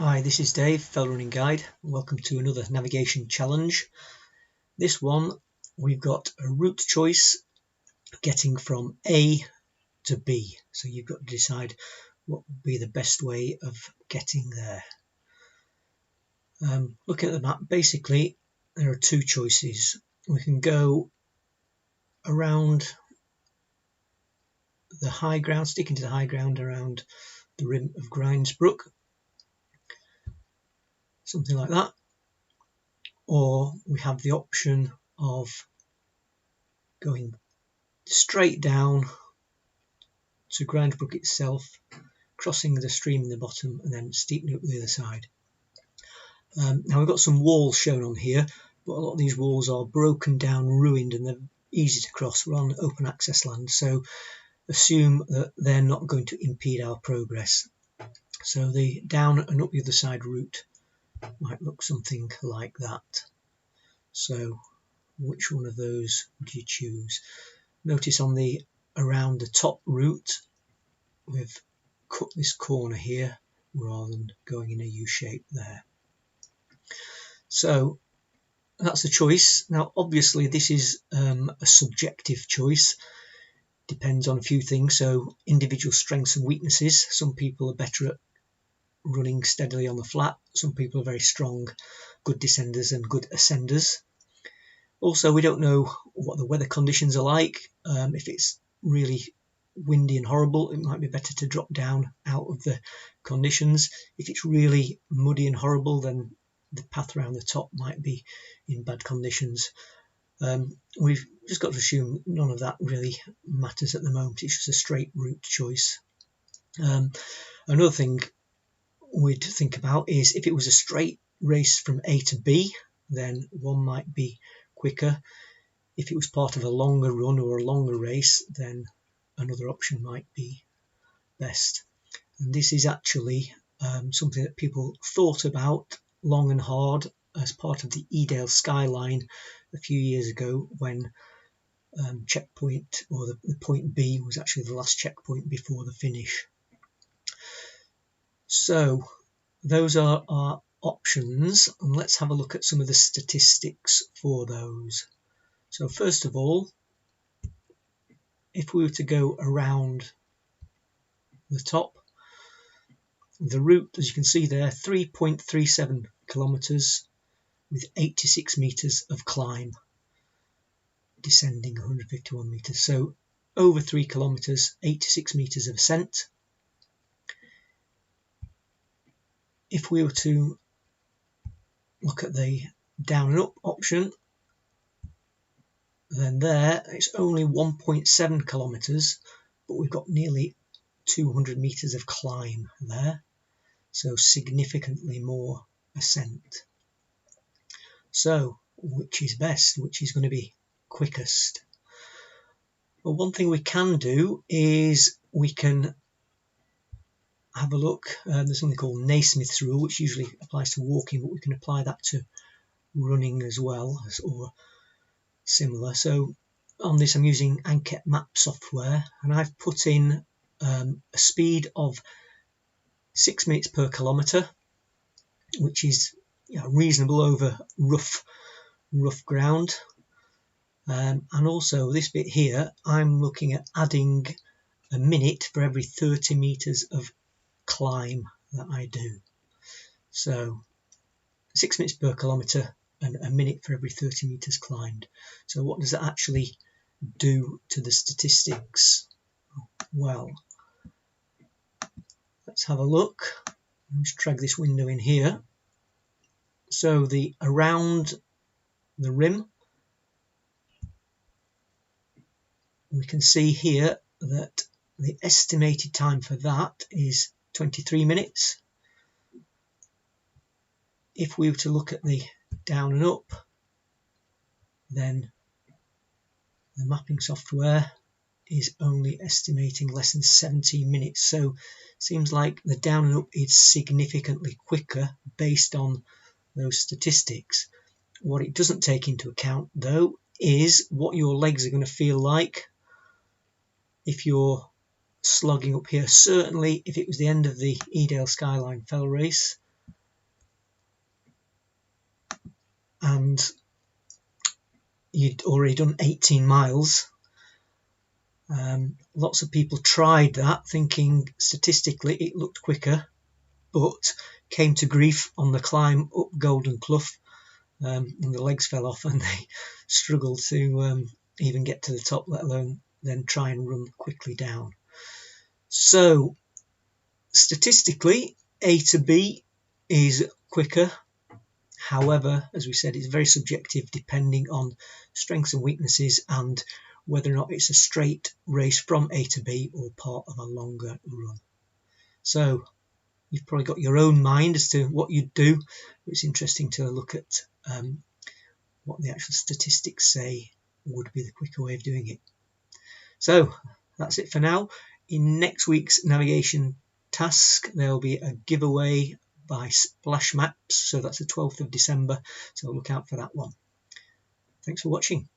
Hi, this is Dave, Fell Running Guide. Welcome to another navigation challenge. This one, we've got a route choice getting from A to B. So you've got to decide what would be the best way of getting there. Looking at the map, basically there are two choices. We can go around the high ground, sticking to the high ground around the rim of Grindsbrook, something like that. Or we have the option of going straight down to Grindsbrook itself, crossing the stream in the bottom and then steepening up the other side. Now we've got some walls shown on here, but a lot of these walls are broken down, ruined, and they're easy to cross. We're on open access land, so assume that they're not going to impede our progress. So the down and up the other side route might look something like that. So which one of those would you choose? Notice on the around the top route we've cut this corner here rather than going in a U shape there. So that's a choice. Now obviously this is a subjective choice, depends on a few things, so individual strengths and weaknesses. Some people are better at running steadily on the flat, some people are very strong, good descenders and good ascenders. Also, we don't know what the weather conditions are like. If it's really windy and horrible, it might be better to drop down out of the conditions. If it's really muddy and horrible, then the path around the top might be in bad conditions. We've just got to assume none of that really matters at the moment. It's just a straight route choice. Another thing we'd think about is if it was a straight race from A to B, then one might be quicker. If it was part of a longer run or a longer race, then another option might be best. And this is actually something that people thought about long and hard as part of the Edale Skyline a few years ago, when checkpoint, or the point B, was actually the last checkpoint before the finish. So those are our options, and let's have a look at some of the statistics for those. So first of all, if we were to go around the top, the route, as you can see there, 3.37 kilometers with 86 meters of climb, descending 151 meters. So over 3 kilometers, 86 meters of ascent. If we were to look at the down and up option, then there it's only 1.7 kilometers, but we've got nearly 200 meters of climb there, so significantly more ascent. So which is best? Which is going to be quickest? Well, one thing we can do is we can have a look. There's something called Naismith's rule, which usually applies to walking, but we can apply that to running as well, or similar. So on this I'm using Anket map software, and I've put in a speed of 6 minutes per kilometre, which is reasonable over rough ground. And also this bit here, I'm looking at adding a minute for every 30 meters of climb that I do. So 6 minutes per kilometre and a minute for every 30 meters climbed. So what does that actually do to the statistics? Well, let's have a look. Let's drag this window in here. So the around the rim, we can see here that the estimated time for that is 23 minutes. If we were to look at the down and up, then the mapping software is only estimating less than 17 minutes. So it seems like the down and up is significantly quicker based on those statistics. What it doesn't take into account though is what your legs are going to feel like if you're slogging up here. Certainly if it was the end of the Edale Skyline Fell race, and you'd already done 18 miles. Lots of people tried that, thinking statistically it looked quicker, but came to grief on the climb up Golden Clough, and the legs fell off and they struggled to even get to the top, let alone then try and run quickly down. So statistically, A to B is quicker. However, as we said, it's very subjective depending on strengths and weaknesses and whether or not it's a straight race from A to B or part of a longer run. So you've probably got your own mind as to what you'd do. It's interesting to look at what the actual statistics say would be the quicker way of doing it. So that's it for now. In next week's navigation task, there'll be a giveaway by Splash Maps, so that's the 12th of December, so look out for that one. Thanks for watching.